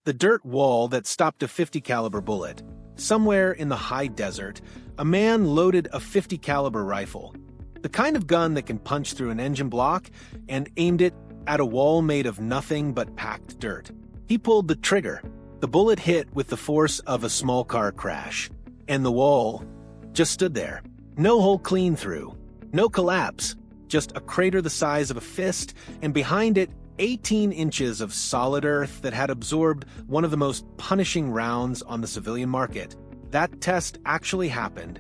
the dirt wall that stopped a 50 caliber bullet. Somewhere in the high desert, a man loaded a 50 caliber rifle, the kind of gun that can punch through an engine block, and aimed it at a wall made of nothing but packed dirt. He pulled the trigger. The bullet hit with the force of a small car crash, and the wall just stood there. No hole clean through, no collapse, just a crater the size of a fist, and behind it, 18 inches of solid earth that had absorbed one of the most punishing rounds on the civilian market. That test actually happened.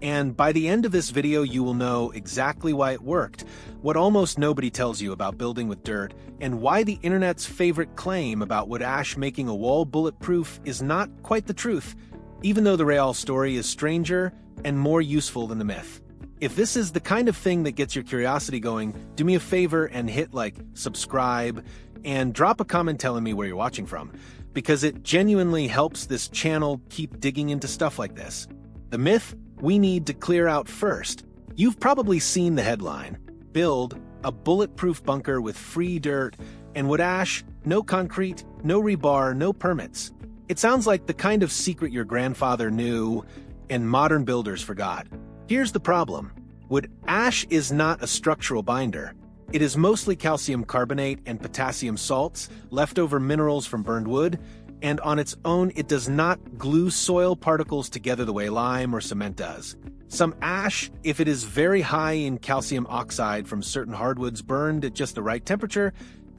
And by the end of this video, you will know exactly why it worked, what almost nobody tells you about building with dirt, and why the internet's favorite claim about wood ash making a wall bulletproof is not quite the truth, even though the real story is stranger and more useful than the myth. If this is the kind of thing that gets your curiosity going, do me a favor and hit like, subscribe, and drop a comment telling me where you're watching from, because it genuinely helps this channel keep digging into stuff like this. The myth we need to clear out first. You've probably seen the headline, "Build a bulletproof bunker with free dirt and wood ash, no concrete, no rebar, no permits." It sounds like the kind of secret your grandfather knew and modern builders forgot. Here's the problem. Wood ash is not a structural binder. It is mostly calcium carbonate and potassium salts, leftover minerals from burned wood, and on its own it does not glue soil particles together the way lime or cement does. Some ash, if it is very high in calcium oxide from certain hardwoods burned at just the right temperature,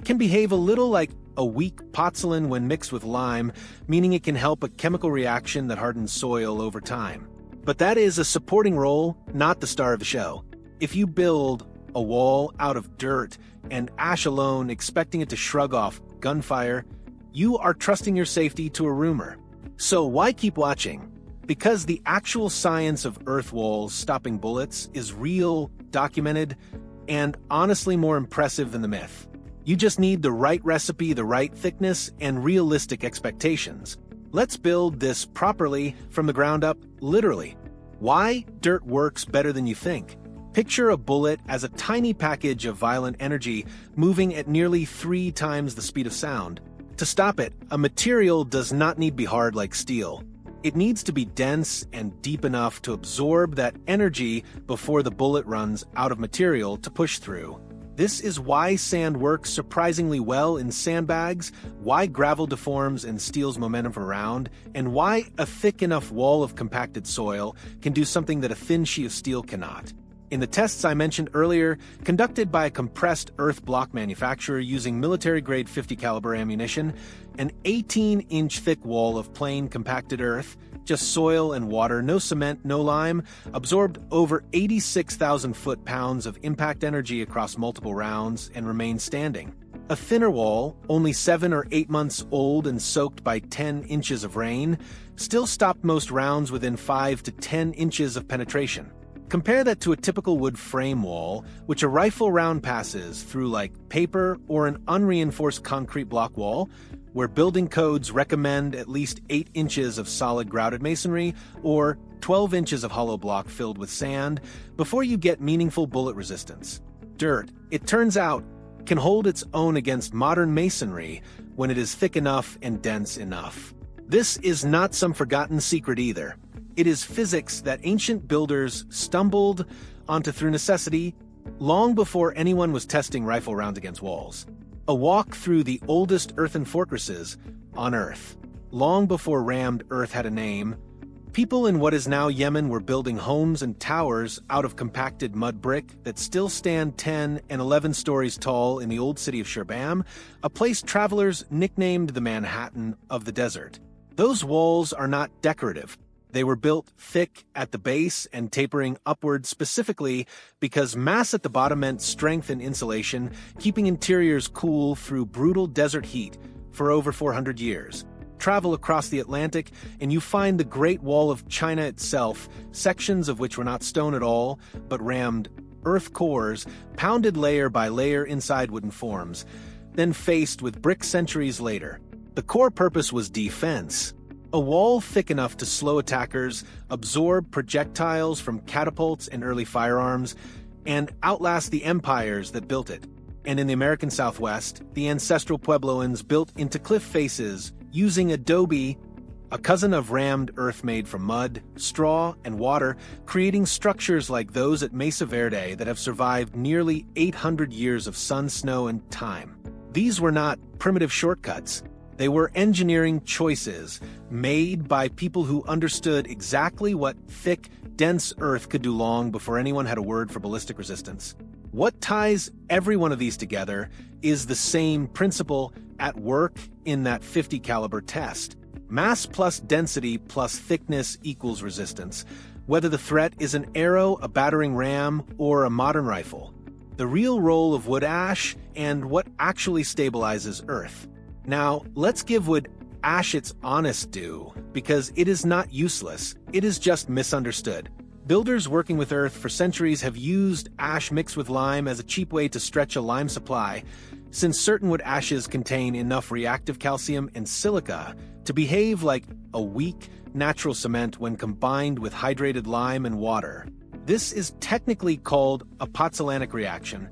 can behave a little like a weak pozzolan when mixed with lime, meaning it can help a chemical reaction that hardens soil over time. But that is a supporting role, not the star of the show. If you build a wall out of dirt and ash alone, expecting it to shrug off gunfire, you are trusting your safety to a rumor. So why keep watching? Because the actual science of earth walls stopping bullets is real, documented, and honestly more impressive than the myth. You just need the right recipe, the right thickness, and realistic expectations. Let's build this properly from the ground up, literally. Why dirt works better than you think. Picture a bullet as a tiny package of violent energy moving at nearly 3 times the speed of sound. To stop it, a material does not need to be hard like steel. It needs to be dense and deep enough to absorb that energy before the bullet runs out of material to push through. This is why sand works surprisingly well in sandbags, why gravel deforms and steals momentum from around, and why a thick enough wall of compacted soil can do something that a thin sheet of steel cannot. In the tests I mentioned earlier, conducted by a compressed earth block manufacturer using military-grade 50 caliber ammunition, an 18-inch thick wall of plain compacted earth, just soil and water, no cement, no lime, absorbed over 86,000 foot-pounds of impact energy across multiple rounds and remained standing. A thinner wall, only 7 or 8 months old and soaked by 10 inches of rain, still stopped most rounds within 5 to 10 inches of penetration. Compare that to a typical wood frame wall, which a rifle round passes through like paper, or an unreinforced concrete block wall, where building codes recommend at least 8 inches of solid grouted masonry or 12 inches of hollow block filled with sand before you get meaningful bullet resistance. Dirt, it turns out, can hold its own against modern masonry when it is thick enough and dense enough. This is not some forgotten secret either. It is physics that ancient builders stumbled onto through necessity long before anyone was testing rifle rounds against walls. A walk through the oldest earthen fortresses on Earth. Long before rammed earth had a name, people in what is now Yemen were building homes and towers out of compacted mud brick that still stand 10 and 11 stories tall in the old city of Sherbam, a place travelers nicknamed the Manhattan of the desert. Those walls are not decorative. They were built thick at the base and tapering upward specifically because mass at the bottom meant strength and insulation, keeping interiors cool through brutal desert heat for over 400 years. Travel across the Atlantic and you find the Great Wall of China itself, sections of which were not stone at all, but rammed earth cores, pounded layer by layer inside wooden forms, then faced with brick centuries later. The core purpose was defense. A wall thick enough to slow attackers, absorb projectiles from catapults and early firearms, and outlast the empires that built it. And in the American Southwest, the ancestral Puebloans built into cliff faces using adobe, a cousin of rammed earth made from mud, straw, and water, creating structures like those at Mesa Verde that have survived nearly 800 years of sun, snow, and time. These were not primitive shortcuts. They were engineering choices made by people who understood exactly what thick, dense earth could do long before anyone had a word for ballistic resistance. What ties every one of these together is the same principle at work in that 50 caliber test. Mass plus density plus thickness equals resistance, whether the threat is an arrow, a battering ram, or a modern rifle. The real role of wood ash and what actually stabilizes earth. Now, let's give wood ash its honest due, because it is not useless, it is just misunderstood. Builders working with earth for centuries have used ash mixed with lime as a cheap way to stretch a lime supply, since certain wood ashes contain enough reactive calcium and silica to behave like a weak, natural cement when combined with hydrated lime and water. This is technically called a pozzolanic reaction,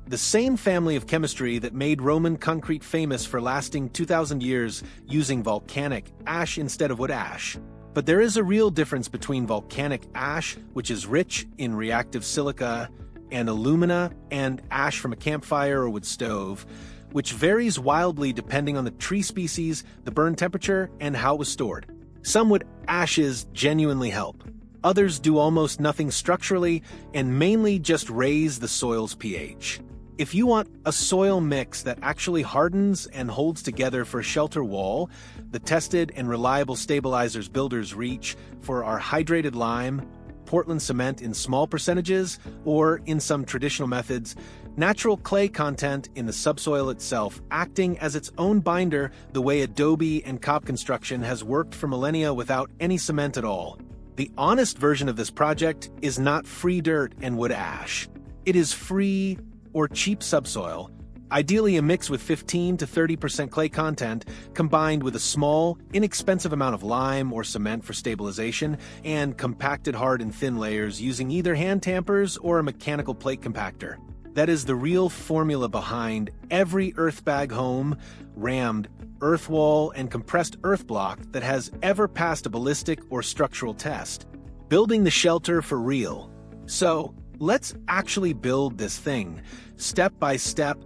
the same family of chemistry that made Roman concrete famous for lasting 2,000 years using volcanic ash instead of wood ash. But there is a real difference between volcanic ash, which is rich in reactive silica and alumina, and ash from a campfire or wood stove, which varies wildly depending on the tree species, the burn temperature, and how it was stored. Some wood ashes genuinely help. Others do almost nothing structurally and mainly just raise the soil's pH. If you want a soil mix that actually hardens and holds together for a shelter wall, the tested and reliable stabilizers builders reach for are hydrated lime, Portland cement in small percentages, or in some traditional methods, natural clay content in the subsoil itself acting as its own binder the way adobe and cob construction has worked for millennia without any cement at all. The honest version of this project is not free dirt and wood ash. It is free or cheap subsoil, ideally a mix with 15 to 30% clay content combined with a small, inexpensive amount of lime or cement for stabilization and compacted hard and thin layers using either hand tampers or a mechanical plate compactor. That is the real formula behind every Earthbag home, rammed earth wall, and compressed earth block that has ever passed a ballistic or structural test. Building the shelter for real. So, let's actually build this thing, step by step,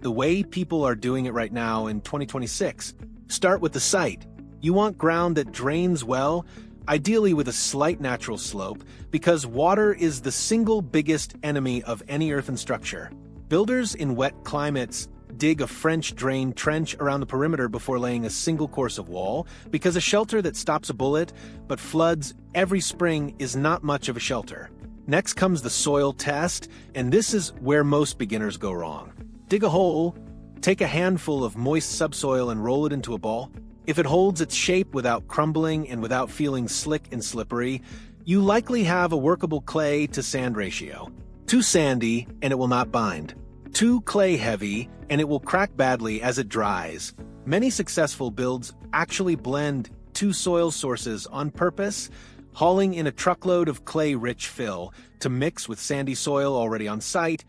the way people are doing it right now in 2026. Start with the site. You want ground that drains well, ideally with a slight natural slope, because water is the single biggest enemy of any earthen structure. Builders in wet climates dig a French drain trench around the perimeter before laying a single course of wall, because a shelter that stops a bullet but floods every spring is not much of a shelter. Next comes the soil test, and this is where most beginners go wrong. Dig a hole, take a handful of moist subsoil and roll it into a ball. If it holds its shape without crumbling and without feeling slick and slippery, you likely have a workable clay to sand ratio. Too sandy, and it will not bind. Too clay heavy, and it will crack badly as it dries. Many successful builds actually blend two soil sources on purpose, hauling in a truckload of clay-rich fill to mix with sandy soil already on site,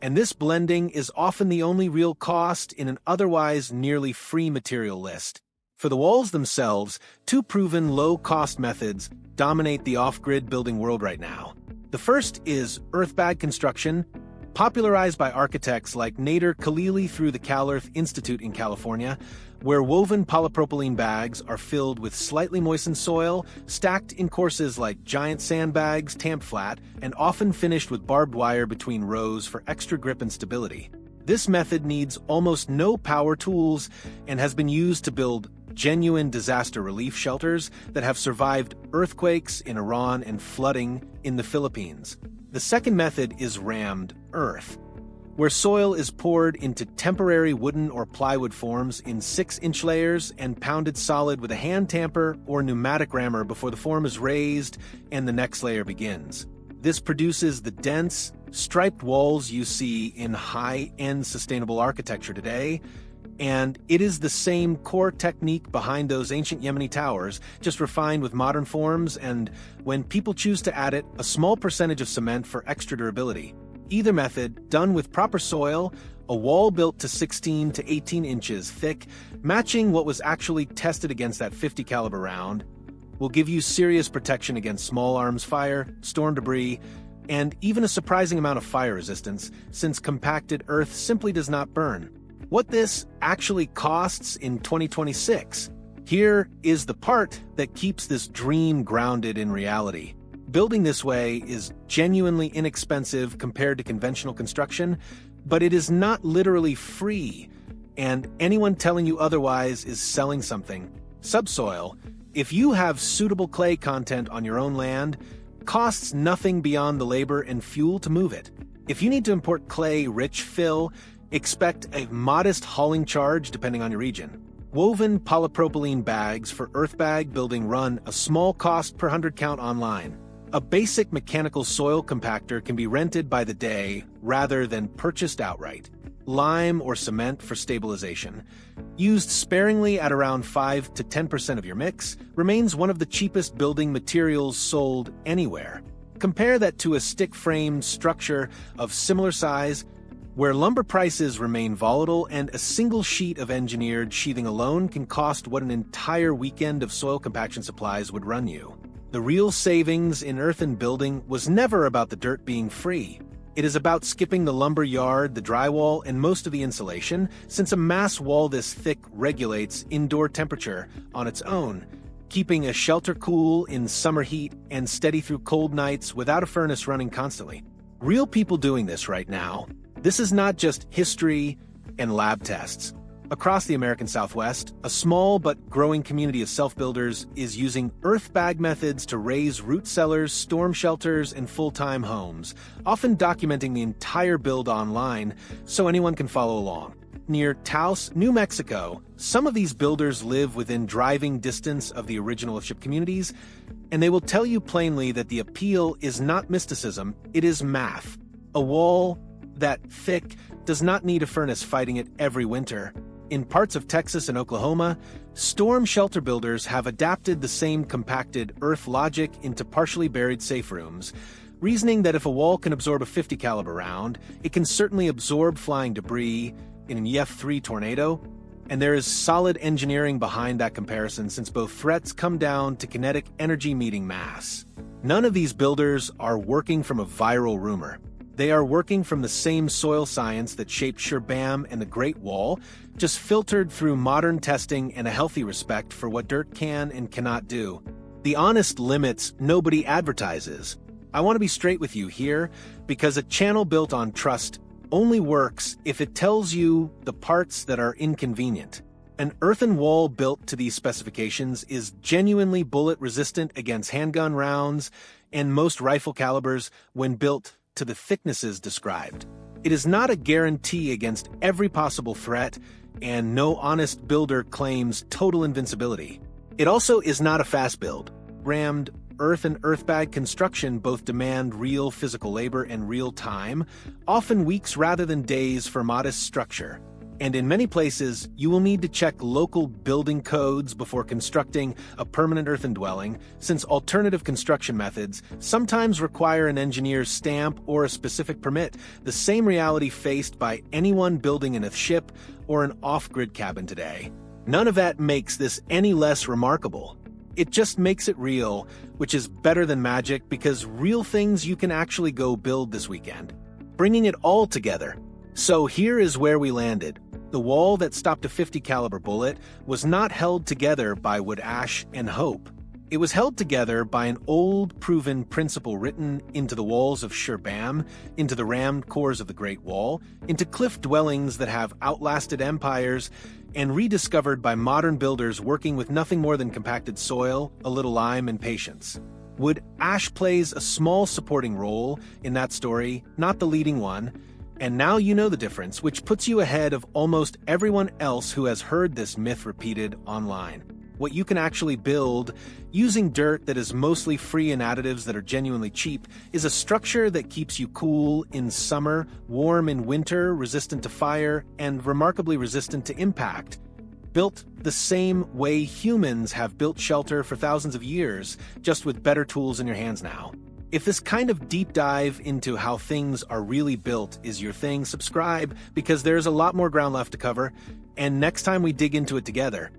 and this blending is often the only real cost in an otherwise nearly free material list. For the walls themselves, two proven low-cost methods dominate the off-grid building world right now. The first is Earthbag construction, popularized by architects like Nader Khalili through the CalEarth Institute in California, where woven polypropylene bags are filled with slightly moistened soil, stacked in courses like giant sandbags, tamped flat, and often finished with barbed wire between rows for extra grip and stability. This method needs almost no power tools and has been used to build genuine disaster relief shelters that have survived earthquakes in Iran and flooding in the Philippines. The second method is rammed earth, where soil is poured into temporary wooden or plywood forms in 6-inch layers and pounded solid with a hand tamper or pneumatic rammer before the form is raised and the next layer begins. This produces the dense, striped walls you see in high-end sustainable architecture today, and it is the same core technique behind those ancient Yemeni towers, just refined with modern forms and, when people choose to add it, a small percentage of cement for extra durability. Either method, done with proper soil, A wall built to 16 to 18 inches thick, matching what was actually tested against that 50 caliber round, will give you serious protection against small arms fire, storm debris, and even a surprising amount of fire resistance, since compacted earth simply does not burn. What this actually costs in 2026? Here is the part that keeps this dream grounded in reality. Building this way is genuinely inexpensive compared to conventional construction, but it is not literally free, and anyone telling you otherwise is selling something. Subsoil, if you have suitable clay content on your own land, costs nothing beyond the labor and fuel to move it. If you need to import clay-rich fill, expect a modest hauling charge depending on your region. Woven polypropylene bags for Earthbag building run a small cost per 100 count online. A basic mechanical soil compactor can be rented by the day rather than purchased outright. Lime or cement for stabilization, used sparingly at around 5 to 10% of your mix, remains one of the cheapest building materials sold anywhere. Compare that to a stick-framed structure of similar size, where lumber prices remain volatile and a single sheet of engineered sheathing alone can cost what an entire weekend of soil compaction supplies would run you. The real savings in earthen building was never about the dirt being free. It is about skipping the lumber yard, the drywall, and most of the insulation, since a mass wall this thick regulates indoor temperature on its own, keeping a shelter cool in summer heat and steady through cold nights without a furnace running constantly. Real people doing this right now. This is not just history and lab tests. Across the American Southwest, a small but growing community of self-builders is using Earthbag methods to raise root cellars, storm shelters, and full-time homes, often documenting the entire build online so anyone can follow along. Near Taos, New Mexico, some of these builders live within driving distance of the original ship communities, and they will tell you plainly that the appeal is not mysticism, it is math. A wall that thick does not need a furnace fighting it every winter. In parts of Texas and Oklahoma, storm shelter builders have adapted the same compacted earth logic into partially buried safe rooms, reasoning that if a wall can absorb a 50 caliber round, it can certainly absorb flying debris in an EF3 tornado. And there is solid engineering behind that comparison, since both threats come down to kinetic energy meeting mass. None of these builders are working from a viral rumor. They are working from the same soil science that shaped Sherbam and the Great Wall, just filtered through modern testing and a healthy respect for what dirt can and cannot do. The honest limits nobody advertises. I want to be straight with you here, because a channel built on trust only works if it tells you the parts that are inconvenient. An earthen wall built to these specifications is genuinely bullet-resistant against handgun rounds and most rifle calibers when built to the thicknesses described. It is not a guarantee against every possible threat, and no honest builder claims total invincibility. It also is not a fast build. Rammed earth and Earthbag construction both demand real physical labor and real time, often weeks rather than days for modest structure. And in many places, you will need to check local building codes before constructing a permanent earthen dwelling, since alternative construction methods sometimes require an engineer's stamp or a specific permit, the same reality faced by anyone building in a ship or an off-grid cabin today. None of that makes this any less remarkable. It just makes it real, which is better than magic, because real things you can actually go build this weekend. Bringing it all together. So here is where we landed. The wall that stopped a 50 caliber bullet was not held together by wood ash and hope. It was held together by an old, proven principle written into the walls of Sherbam, into the rammed cores of the Great Wall, into cliff dwellings that have outlasted empires, and rediscovered by modern builders working with nothing more than compacted soil, a little lime, and patience. Wood ash plays a small supporting role in that story, not the leading one. And now you know the difference, which puts you ahead of almost everyone else who has heard this myth repeated online. What you can actually build, using dirt that is mostly free in additives that are genuinely cheap, is a structure that keeps you cool in summer, warm in winter, resistant to fire, and remarkably resistant to impact. Built the same way humans have built shelter for thousands of years, just with better tools in your hands now. If this kind of deep dive into how things are really built is your thing, subscribe because there's a lot more ground left to cover, and next time we dig into it together,